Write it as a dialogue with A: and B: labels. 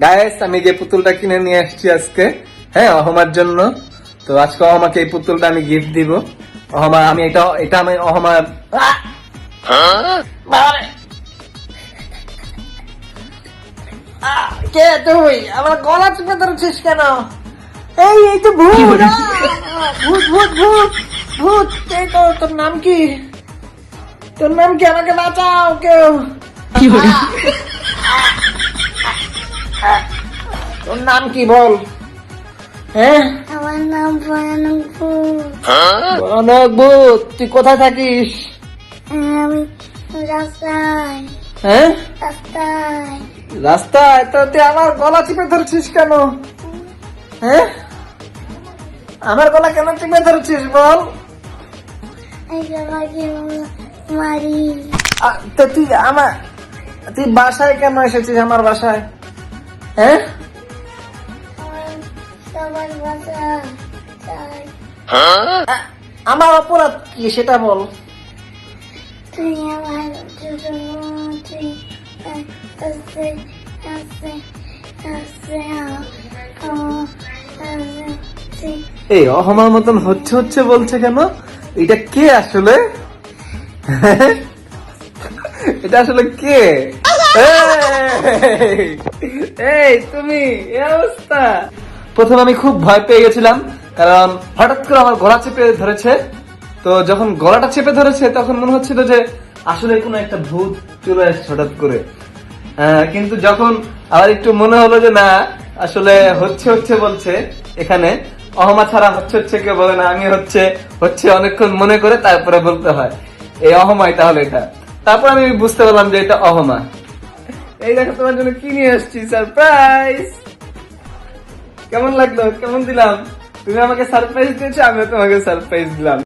A: Guys আমি যে পুতুলটা কিনে নিয়ে আসছি আজকে, হ্যাঁ অহমার জন্য। তো আজকে অহমাকে এই পুতুলটা আমি গিফট দিব। অহমা আমি এটা আমি অহমার
B: কে তুই আমার গলা চেপে ধরেছিস কেন? এই তো ভূত ভূত ভূত ভূত ভূত কে তোর নাম কি? তোর নাম কি? আমাকে বাঁচাও কেউ। তোর নাম কি বল? হ্যাঁ
C: আমার নাম ভয়ানক ভূত।
B: ভয়ানক ভূত, তুই কোথায় থাকিস?
C: আমি রাস্তায়
B: হ্যাঁ
C: রাস্তায়
B: রাস্তায়। তো তুই আমার গলা চিপে ধরছিস কেন? হ্যাঁ আমার গলা কেন চিপে ধরছিস বল?
C: এই সবাইকে মারি।
B: তো তুই বাসায় কেন এসেছিস আমার বাসায়? হ্যাঁ
C: আমার সবার বাসা চাই।
B: আমার অপরাধ কি সেটা বল।
C: তুই আমার ছোট বোন, তুই আস্তে আস্তে আস্তে
A: এই অহমার মতন হচ্ছে বলছে কেন? এটা কে আসলে? এটা আসলে কে? এই তুমি এই অবস্থা। প্রথমে আমি খুব ভয় পেয়ে গেছিলাম, কারণ হঠাৎ করে আমার গলা চেপে ধরেছে। তো যখন গলাটা চেপে ধরেছে তখন মনে হচ্ছিল যে আসলে কোনো একটা ভূত চলে আসছে হঠাৎ করে। কিন্তু যখন আবার একটু মনে হলো যে না, আসলে হচ্ছে বলছে, এখানে অহমা ছাড়া হচ্ছে কেউ বলে না, আমি হচ্ছে অনেকক্ষণ মনে করে তারপরে বলতে হয় এই অহমাই তাহলে এটা। তারপর আমি বুঝতে পারলাম যে এটা অহমা। এই দেখো তোমার জন্য কি নিয়ে আসছি, সারপ্রাইজ। কেমন লাগলো? কেমন দিলাম? তুমি আমাকে সারপ্রাইজ দিয়েছো, আমিও তোমাকে সারপ্রাইজ দিলাম।